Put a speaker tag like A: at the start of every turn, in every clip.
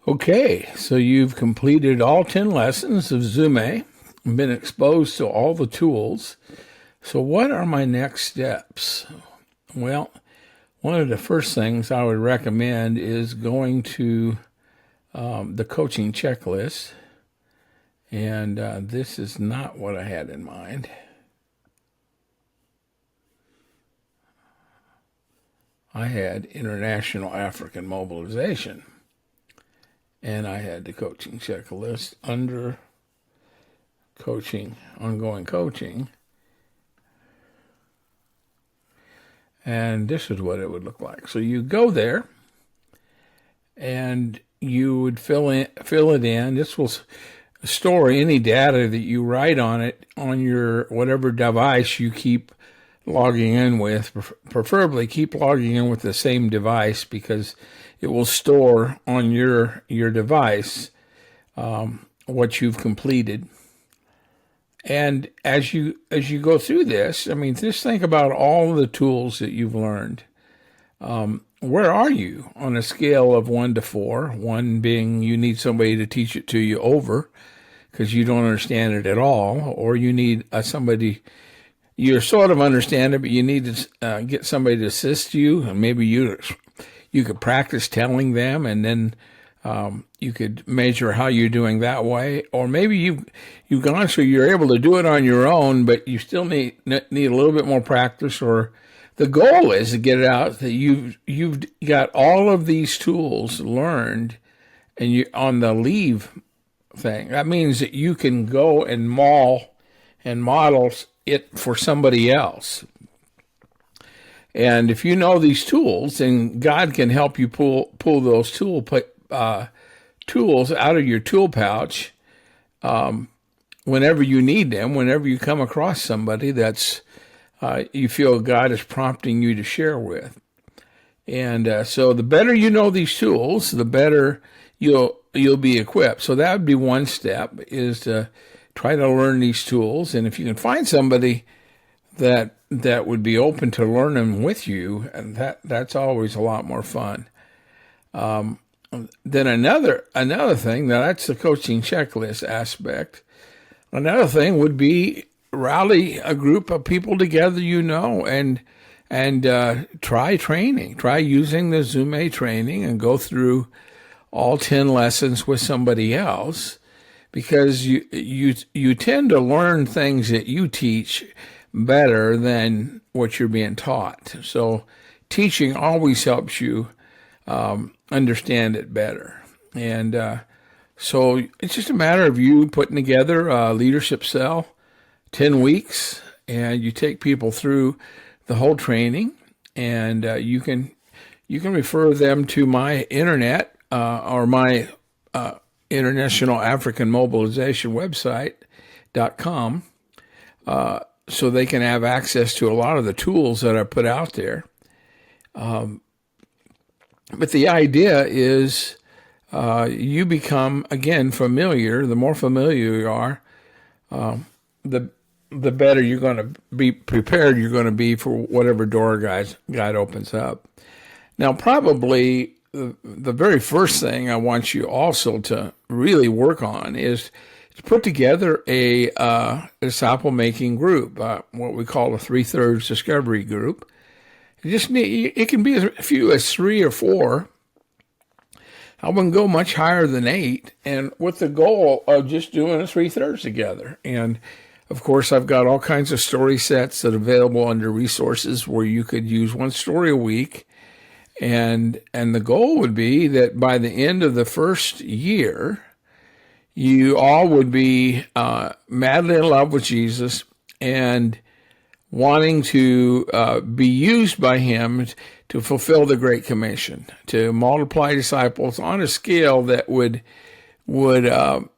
A: Okay, so you've completed all 10 lessons of Zume, been exposed to all the tools. So what are my next steps? Well, one of the first things I would recommend is going to the coaching checklist. And this is not what I had in mind. I had International African Mobilization. And I had the coaching checklist under coaching, ongoing coaching. And this is what it would look like. So you go there and you would fill it in. This will store any data that you write on it on your whatever device you keep logging in with. Preferably keep logging in with the same device, because it will store on your device what you've completed. And as you go through this, I mean, just think about all the tools that you've learned. Where are you on a scale of 1 to 4? 1 being you need somebody to teach it to you over because you don't understand it at all, or you need somebody, you sort of understand it, but you need to get somebody to assist you, and maybe you could practice telling them, and then you could measure how you're doing that way. Or maybe you've gone so you're able to do it on your own, but you still need a little bit more practice. Or the goal is to get it out that you've got all of these tools learned, and you on the leave thing. That means that you can go and model it for somebody else. And if you know these tools, then God can help you pull those tools out of your tool pouch whenever you need them, whenever you come across somebody that's you feel God is prompting you to share with. And so the better you know these tools, the better you'll be equipped. So that would be one step, is to try to learn these tools. And if you can find somebody that would be open to learning with you, and that's always a lot more fun. Then another thing, that's the coaching checklist aspect. Another thing would be rally a group of people together, and try training. Try using the Zume training and go through all 10 lessons with somebody else, because you tend to learn things that you teach better than what you're being taught. So teaching always helps you understand it better. And so it's just a matter of you putting together a leadership cell, 10 weeks, and you take people through the whole training, and you can refer them to my internet or my International African Mobilization website.com, so they can have access to a lot of the tools that I put out there. But the idea is you become, again, familiar. The more familiar you are, the better you're going to be prepared you're going to be for whatever door God opens up. Now, probably the very first thing I want you also to really work on is to put together a disciple-making group, what we call a 3/3 discovery group. It can be as few as 3 or 4. I wouldn't go much higher than 8, and with the goal of just doing a 3/3 together. And of course, I've got all kinds of story sets that are available under resources where you could use one story a week. And the goal would be that by the end of the first year, you all would be madly in love with Jesus and wanting to be used by him to fulfill the Great Commission, to multiply disciples on a scale that would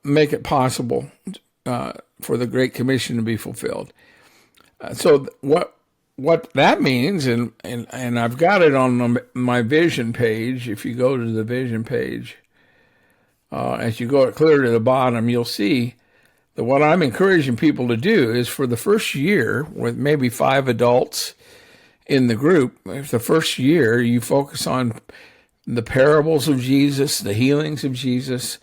A: make it possible for the Great Commission to be fulfilled. So what that means, and I've got it on my vision page. If you go to the vision page, as you go clear to the bottom, you'll see that what I'm encouraging people to do is, for the first year, with maybe 5 adults in the group, if the first year you focus on the parables of Jesus, the healings of Jesus,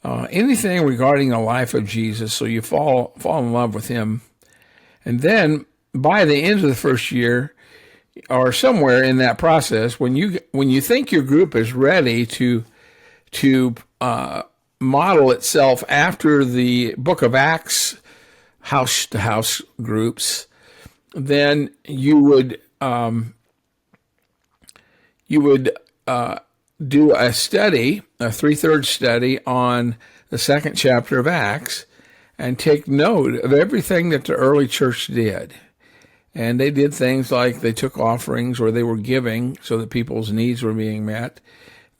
A: anything regarding the life of Jesus, so you fall in love with him. And then by the end of the first year, or somewhere in that process, when you think your group is ready to model itself after the Book of Acts house to house groups, then you would do a study, a 3/3 study on the second chapter of Acts, and take note of everything that the early church did. And they did things like they took offerings, or they were giving so that people's needs were being met.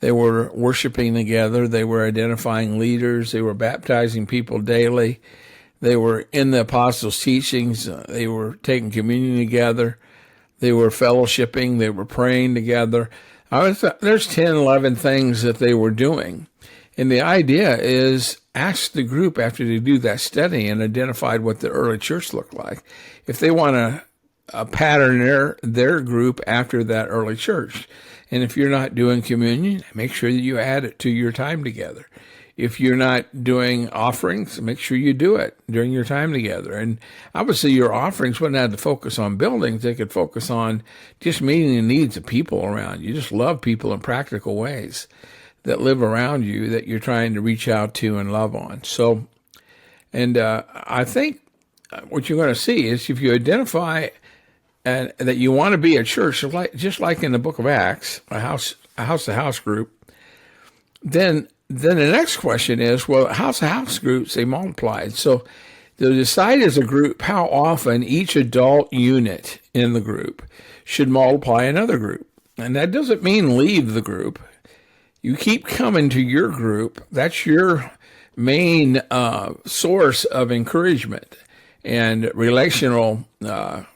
A: They were worshiping together. They were identifying leaders. They were baptizing people daily. They were in the apostles' teachings. They were taking communion together. They were fellowshipping. They were praying together. There's 10, 11 things that they were doing. And the idea is ask the group after they do that study and identified what the early church looked like, if they want to pattern their group after that early church. And if you're not doing communion, make sure that you add it to your time together. If you're not doing offerings, make sure you do it during your time together. And obviously your offerings wouldn't have to focus on buildings. They could focus on just meeting the needs of people around you. Just love people in practical ways that live around you that you're trying to reach out to and love on. So, and I think what you're going to see is if you identify that you want to be a church, just like in the Book of Acts, a house-to-house group, then the next question is, well, house-to-house groups, they multiplied. So to decide as a group how often each adult unit in the group should multiply another group. And that doesn't mean leave the group. You keep coming to your group. That's your main source of encouragement and relational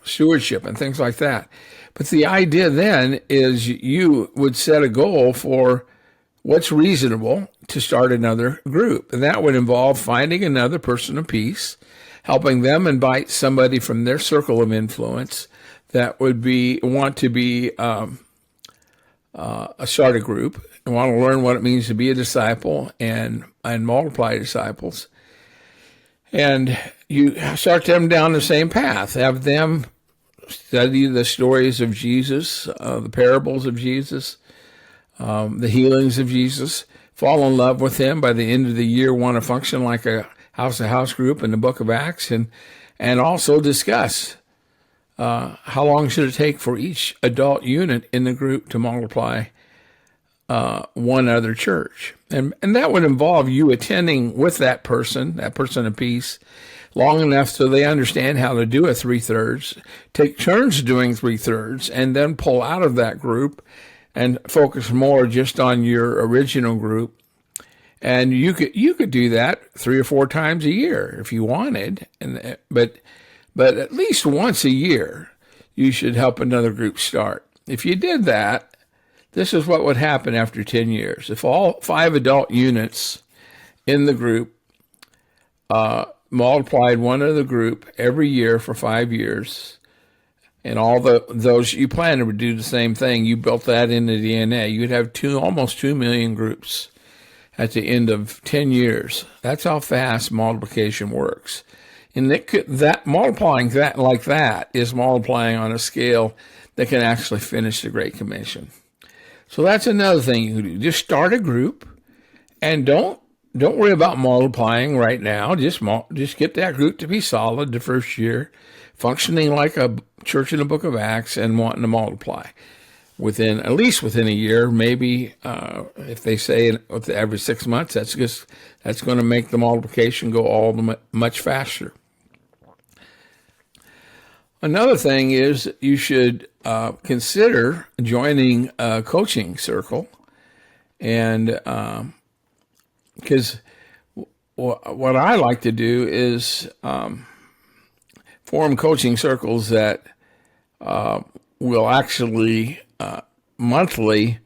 A: stewardship and things like that. But the idea then is you would set a goal for what's reasonable to start another group. And that would involve finding another person of peace, helping them invite somebody from their circle of influence that would want to start a group and want to learn what it means to be a disciple and multiply disciples. And you start them down the same path. Have them study the stories of Jesus, the parables of Jesus, the healings of Jesus, fall in love with him. By the end of the year, want to function like a house-to-house group in the Book of Acts, and also discuss how long should it take for each adult unit in the group to multiply one other church. And that would involve you attending with that person of peace, long enough so they understand how to do a 3/3, take turns doing 3/3, and then pull out of that group and focus more just on your original group. And you could do that 3 or 4 times a year if you wanted, but at least once a year you should help another group start. If you did that, this is what would happen after 10 years. If all 5 adult units in the group multiplied one other group every year for 5 years, and all those you plan to do the same thing, you built that in the DNA, you'd have almost 2 million groups at the end of 10 years. That's how fast multiplication works. And multiplying that like that is multiplying on a scale that can actually finish the Great Commission. So that's another thing you can do. Just start a group, and don't worry about multiplying right now. Just get that group to be solid the first year, functioning like a church in the Book of Acts and wanting to multiply at least within a year. Maybe if they say every 6 months, that's going to make the multiplication go much faster. Another thing is you should consider joining a coaching circle, and because what I like to do is form coaching circles that will actually monthly,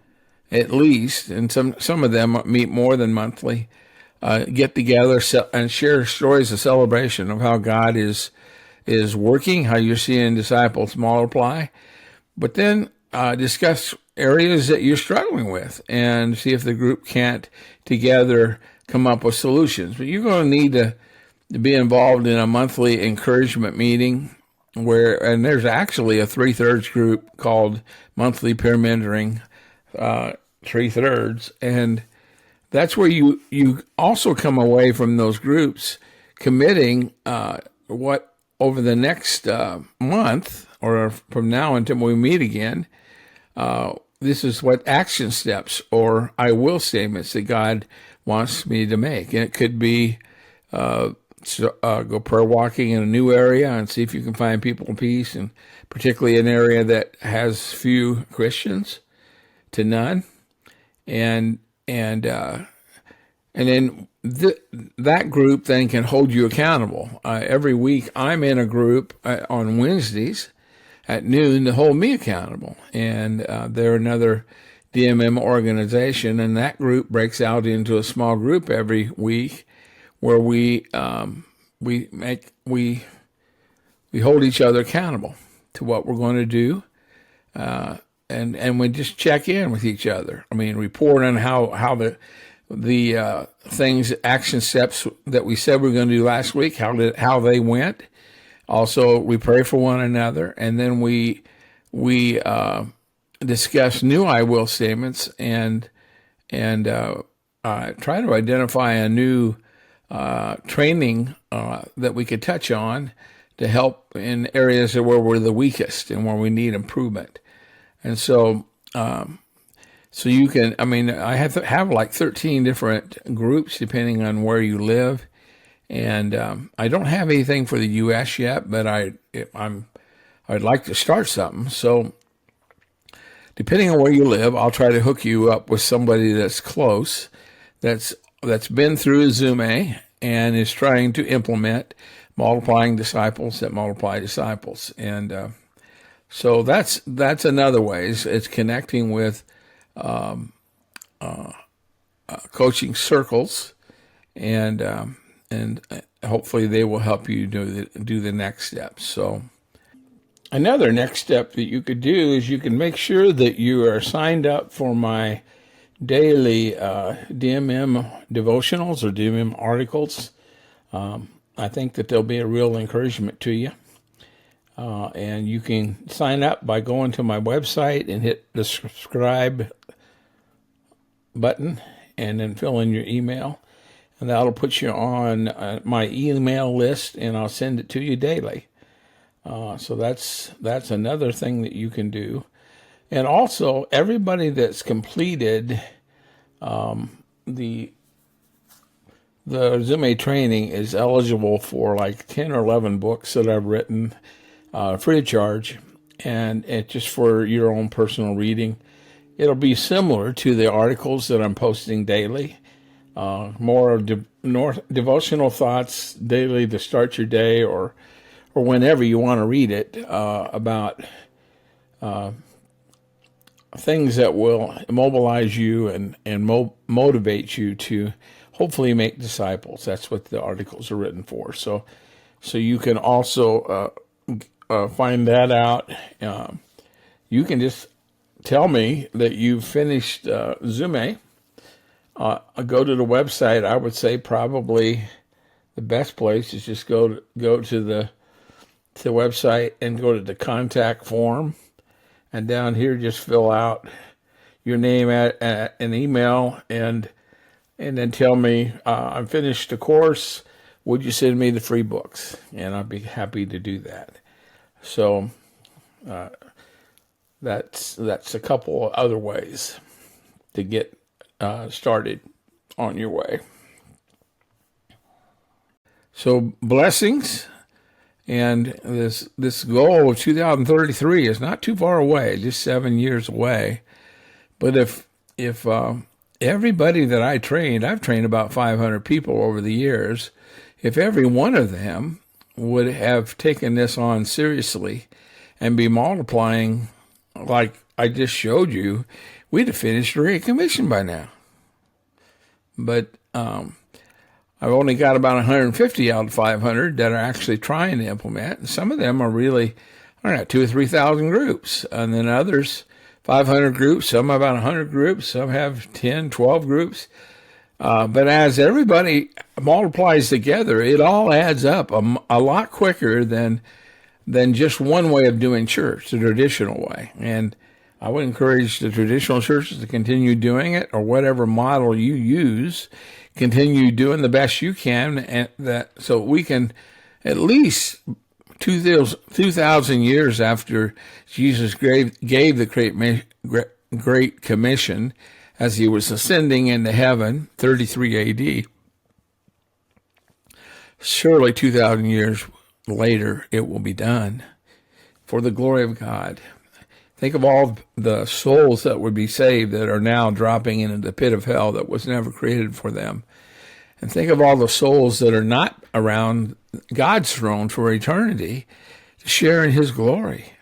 A: at least, and some of them meet more than monthly, get together and share stories of celebration of how God is working, how you're seeing disciples multiply, but then discuss areas that you're struggling with and see if the group can't together come up with solutions. But you're going to need to be involved in a monthly encouragement meeting and there's actually a 3/3 group called Monthly Peer Mentoring 3/3, and that's where you also come away from those groups committing what over the next month or from now until we meet again. This is what action steps or I will statements that God wants me to make, and it could be go prayer walking in a new area and see if you can find people in peace, and particularly an area that has few Christians to none, and then that group then can hold you accountable. Every week I'm in a group on Wednesdays at noon to hold me accountable, and they're another DMM organization, and that group breaks out into a small group every week where we hold each other accountable to what we're going to do, and we just check in with each other. I mean, report on how the things, action steps that we said we were going to do last week, how they went. Also, we pray for one another, and then we discuss new I will statements and try to identify a new training that we could touch on to help in areas where we're the weakest and where we need improvement. And so you can, I have like 13 different groups depending on where you live. And I don't have anything for the U.S. yet, but I'd like to start something. So depending on where you live, I'll try to hook you up with somebody that's close, that's been through Zume and is trying to implement multiplying disciples that multiply disciples. And so that's another way. It's connecting with coaching circles, and hopefully they will help you do the next steps. So another next step that you could do is you can make sure that you are signed up for my daily DMM devotionals or DMM articles. I think that they'll be a real encouragement to you. And you can sign up by going to my website and hit the subscribe button and then fill in your email. And that'll put you on my email list, and I'll send it to you daily. So that's another thing that you can do. And also, everybody that's completed the Zume training is eligible for like 10 or 11 books that I've written free of charge, and it's just for your own personal reading. It'll be similar to the articles that I'm posting daily, more devotional thoughts daily to start your day or whenever you want to read it, about things that will mobilize you and motivate you to hopefully make disciples. That's what the articles are written for. So you can also find that out. You can just tell me that you've finished Zume. Go to the website. I would say probably the best place is just go to the website and go to the contact form, and down here just fill out your name at an email, and then tell me I'm finished the course. Would you send me the free books? And I'd be happy to do that. So that's a couple of other ways to get started on your way. So blessings, and this goal of 2033 is not too far away, just 7 years away. But if everybody that I've trained about 500 people over the years, if every one of them would have taken this on seriously and be multiplying like I just showed you, we'd have finished the Great Commission by now. But I've only got about 150 out of 500 that are actually trying to implement. And some of them are really, I don't know, 2,000 or 3,000 groups. And then others, 500 groups, some about 100 groups, some have 10, 12 groups. But as everybody multiplies together, it all adds up a lot quicker than just one way of doing church, the traditional way. And I would encourage the traditional churches to continue doing it, or whatever model you use, continue doing the best you can, and so we can, at least 2,000 years after Jesus gave the Great Commission, as he was ascending into heaven, 33 AD, surely 2,000 years later it will be done for the glory of God. Think of all the souls that would be saved that are now dropping into the pit of hell that was never created for them. And think of all the souls that are not around God's throne for eternity to share in his glory.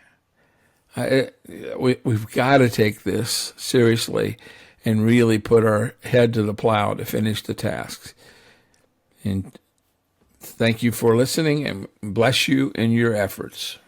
A: We've got to take this seriously and really put our head to the plow to finish the tasks. And thank you for listening, and bless you in your efforts.